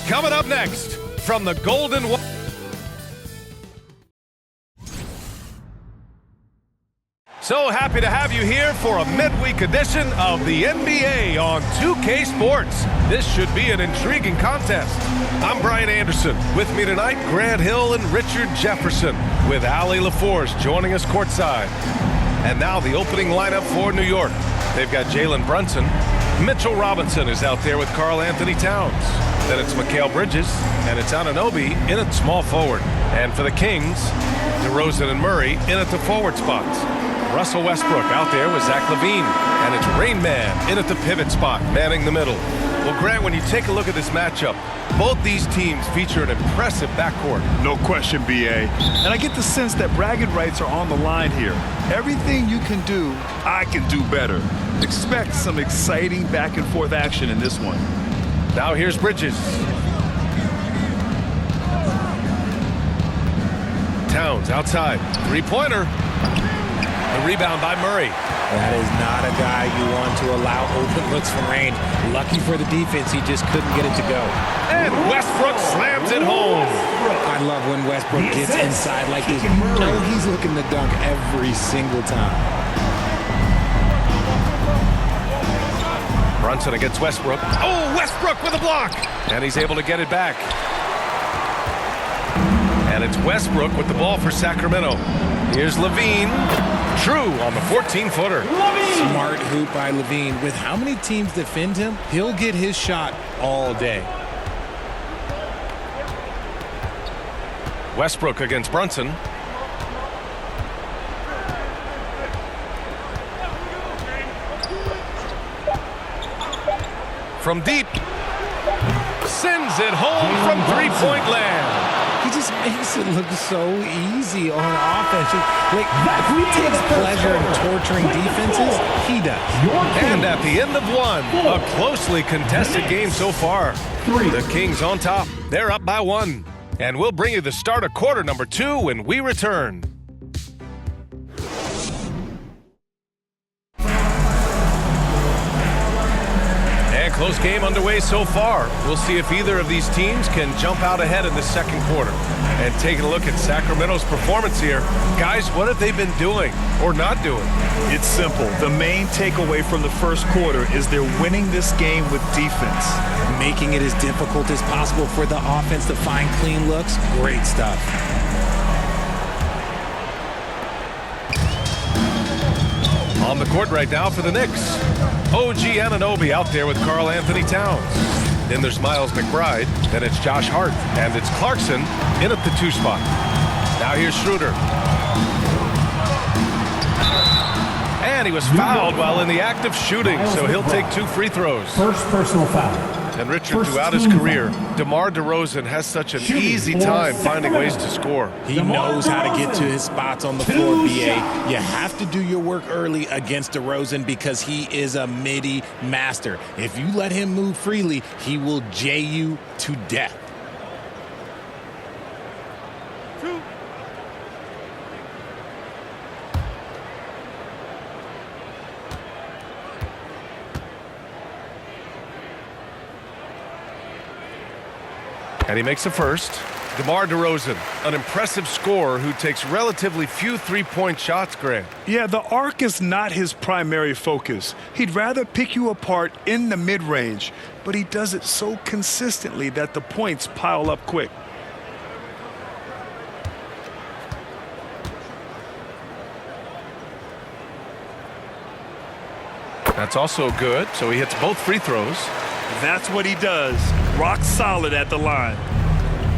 Coming up next from the Golden Wall. So happy to have you here for a midweek edition of the NBA on 2K Sports. This should be an intriguing contest. I'm Brian Anderson. With me tonight, Grant Hill and Richard Jefferson, with Allie LaForce joining us courtside. And now the opening lineup for New York. They've got Jalen Brunson. Mitchell Robinson is out there with Karl Anthony Towns. Then it's Mikal Bridges, and it's Anunoby in at small forward. And for the Kings, DeRozan and Murray in at the forward spots. Russell Westbrook out there with Zach LaVine, and it's Rain Man in at the pivot spot, manning the middle. Well, Grant, when you take a look at this matchup, both these teams feature an impressive backcourt. No question, BA. And I get the sense that bragging rights are on the line here. Everything you can do, I can do better. Expect some exciting back and forth action in this one. Now here's Bridges. Towns outside, three-pointer. The rebound by Murray. That is not a guy you want to allow open looks from range. Lucky for the defense, he just couldn't get it to go. And Westbrook slams it home. I love when Westbrook gets inside like this. You know he's looking to dunk every single time. Brunson against Westbrook. Oh, Westbrook with a block. And he's able to get it back. And it's Westbrook with the ball for Sacramento. Here's LaVine. True on the 14-footer. Smart hoop by LaVine. With how many teams defend him, he'll get his shot all day. Westbrook against Brunson. From deep. Sends it home from three-point land. He just makes it look so easy on offense. Like, if he takes pleasure in torturing defenses, he does. And at the end of one, a closely contested game so far. The Kings on top. They're up by one. And we'll bring you the start of quarter number 2 when we return. Close game underway so far. We'll see if either of these teams can jump out ahead in the second quarter. And taking a look at Sacramento's performance here. Guys, what have they been doing or not doing? It's simple. The main takeaway from the first quarter is they're winning this game with defense. Making it as difficult as possible for the offense to find clean looks. Great stuff. On the court right now for the Knicks. OG Anunoby out there with Karl Anthony Towns. Then there's Miles McBride. Then it's Josh Hart. And it's Clarkson in at the 2 spot. Now here's Schroeder. And he was fouled while in the act of shooting, so he'll take 2 free throws. First personal foul. And Richard, throughout his career, DeMar DeRozan has such an easy time finding ways to score. He knows how to get to his spots on the floor, BA. You have to do your work early against DeRozan because he is a midi master. If you let him move freely, he will J you to death. And he makes the first. DeMar DeRozan, an impressive scorer who takes relatively few three-point shots, Grant. Yeah, the arc is not his primary focus. He'd rather pick you apart in the mid-range, but he does it so consistently that the points pile up quick. That's also good, so he hits both free throws. That's what he does. Rock solid at the line.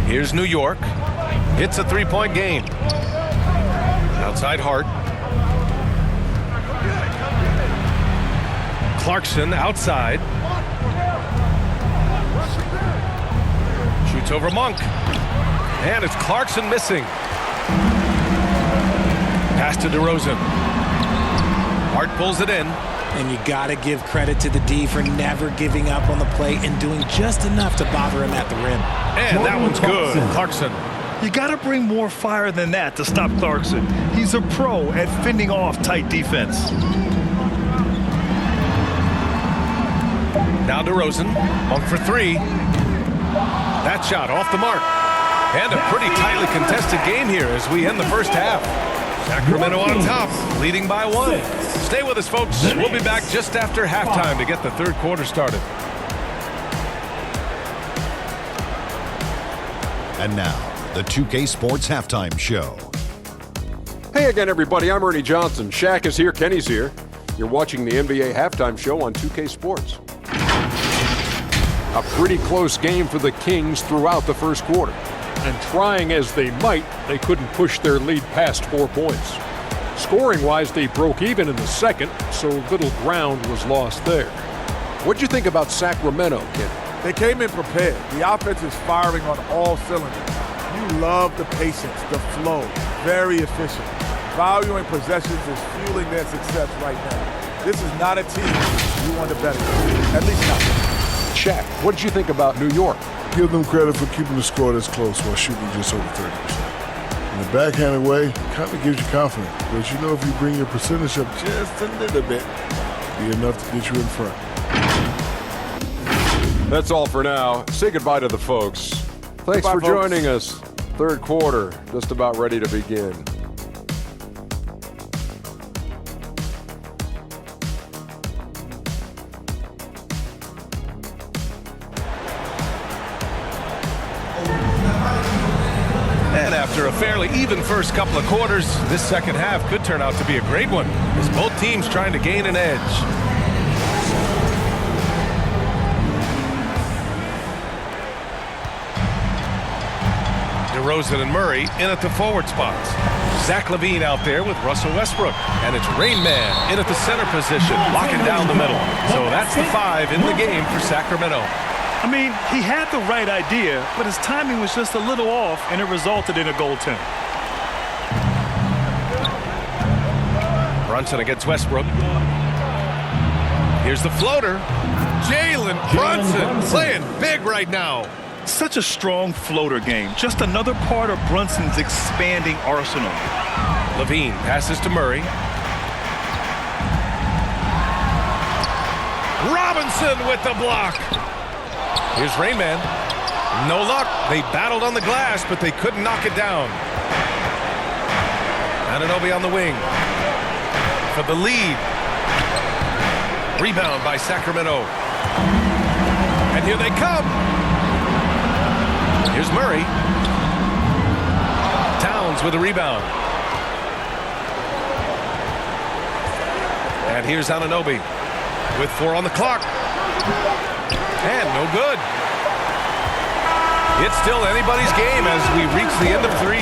Here's New York. It's a three-point game. Outside Hart. Clarkson outside. Shoots over Monk. And it's Clarkson missing. Pass to DeRozan. Hart pulls it in. And you got to give credit to the D for never giving up on the play and doing just enough to bother him at the rim. And that one's good. Clarkson. You got to bring more fire than that to stop Clarkson. He's a pro at fending off tight defense. Now DeRozan, 1 for 3. That shot off the mark. And a pretty tightly contested game here as we end the first half. Sacramento on top, leading by 1. Stay with us, folks. We'll be back just after halftime to get the third quarter started. And now, the 2K Sports Halftime Show. Hey again, everybody. I'm Ernie Johnson. Shaq is here. Kenny's here. You're watching the NBA Halftime Show on 2K Sports. A pretty close game for the Kings throughout the first quarter. And trying as they might, they couldn't push their lead past 4 points. Scoring-wise, they broke even in the second, so little ground was lost there. What'd you think about Sacramento, Kenny? They came in prepared. The offense is firing on all cylinders. You love the patience, the flow, very efficient. Valuing possessions is fueling their success right now. This is not a team you want to bet against, at least not. Shaq, what did you think about New York? Give them credit for keeping the score this close while shooting just over 30%. In a backhanded way, kind of gives you confidence. But you know if you bring your percentage up just a little bit, it'll be enough to get you in front. That's all for now. Say goodbye to the folks. Thanks for joining us. Third quarter, just about ready to begin. And after a fairly even first couple of quarters, this second half could turn out to be a great one, as both teams trying to gain an edge. DeRozan and Murray in at the forward spots. Zach LaVine out there with Russell Westbrook. And it's Rain Man in at the center position, locking down the middle. So that's the 5 in the game for Sacramento. I mean, he had the right idea, but his timing was just a little off, and it resulted in a goaltender. Brunson against Westbrook. Here's the floater. Jalen Brunson playing big right now. Such a strong floater game. Just another part of Brunson's expanding arsenal. LaVine passes to Murray. Robinson with the block. Here's Rain Man. No luck. They battled on the glass, but they couldn't knock it down. Anunoby on the wing for the lead. Rebound by Sacramento. And here they come. Here's Murray. Towns with a rebound. And here's Anunoby with 4 on the clock. And no good. It's still anybody's game as we reach the end of 3.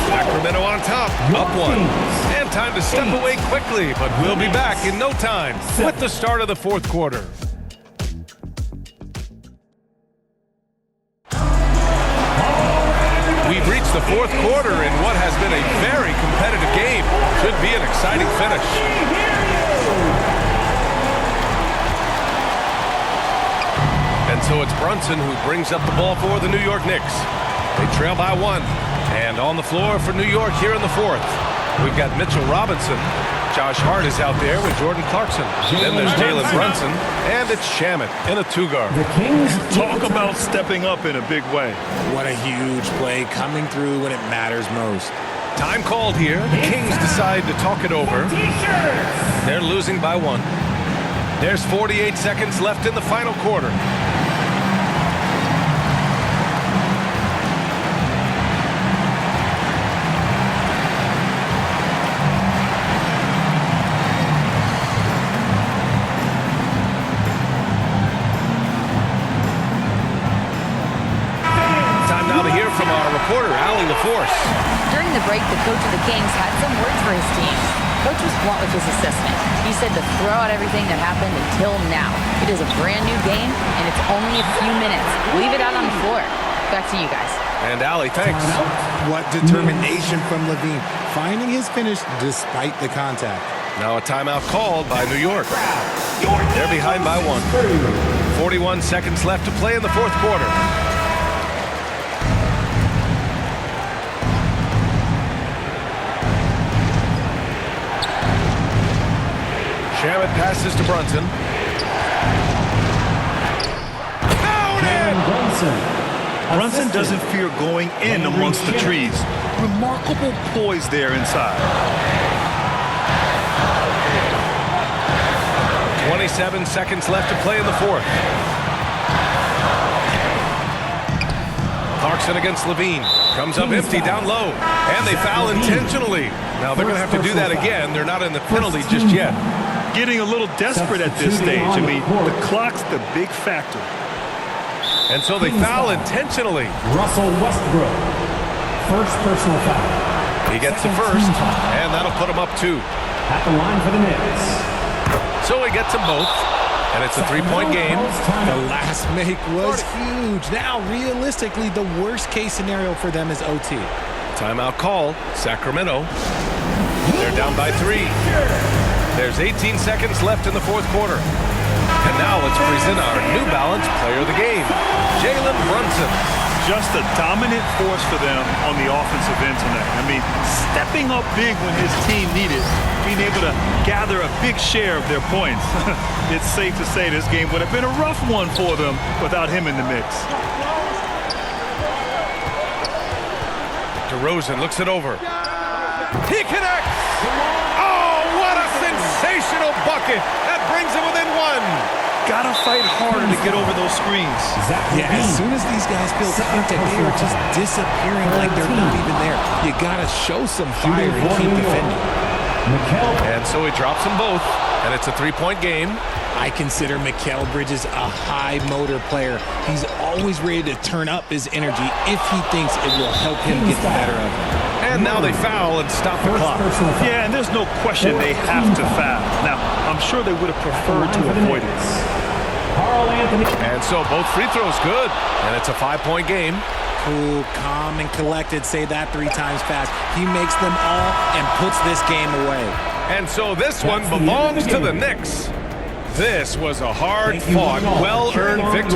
Sacramento on top, up 1. And time to step away quickly, but we'll be back in no time with the start of the fourth quarter. We've reached the fourth quarter in what has been a very competitive game. Should be an exciting finish. And so it's Brunson who brings up the ball for the New York Knicks. They trail by 1. And on the floor for New York here in the fourth, we've got Mitchell Robinson. Josh Hart is out there with Jordan Clarkson. Then there's Jalen Brunson. And it's Shamet in a 2-guard. The Kings talk about stepping up in a big way. What a huge play coming through when it matters most. Time called here. The Kings decide to talk it over. They're losing by 1. There's 48 seconds left in the final quarter. During the break, the coach of the Kings had some words for his team. Coach was blunt with his assistant. He said to throw out everything that happened until now. It is a brand new game, and it's only a few minutes. Leave it out on the floor. Back to you guys. And Allie, thanks. What determination from LaVine, finding his finish despite the contact. Now a timeout called by New York. They're behind by 1. 41 seconds left to play in the fourth quarter. Shamet passes to Brunson. Down in! Brunson doesn't fear going in amongst the trees. Remarkable poise there inside. 27 seconds left to play in the fourth. Clarkson against Levine. Comes up empty down low. And they foul intentionally. Now they're going to have to do that again. They're not in the penalty just yet. Getting a little desperate at this stage. I mean, the clock's the big factor. And so they foul intentionally. Russell Westbrook. First personal foul. He gets the first, and that'll put him up 2. At the line for the Knicks. So he gets them both, and it's a 3-point game. The last make was huge. Now, realistically, the worst-case scenario for them is OT. Timeout call, Sacramento. They're down by 3. There's 18 seconds left in the fourth quarter. And now let's present our New Balance player of the game, Jalen Brunson. Just a dominant force for them on the offensive end tonight. I mean, stepping up big when his team needed, being able to gather a big share of their points. It's safe to say this game would have been a rough one for them without him in the mix. DeRozan looks it over. He connects! Oh, what a sensational bucket! That brings him within 1. Gotta fight harder to get over those screens. Yeah, as soon as these guys feel contact, they are just disappearing like they're not even there. You gotta show some fire and keep defending. And so he drops them both, and it's a 3-point game. I consider Mikal Bridges a high motor player. He's always ready to turn up his energy if he thinks it will help him get the better of him. And now they foul and stop the clock. Yeah, and there's no question they have to foul. Now, I'm sure they would have preferred to avoid it. And so both free throws good, and it's a 5-point game. Cool, calm, and collected. Say that 3 times fast. He makes them all and puts this game away. And so this one belongs to the Knicks. This was a hard-fought, well-earned victory.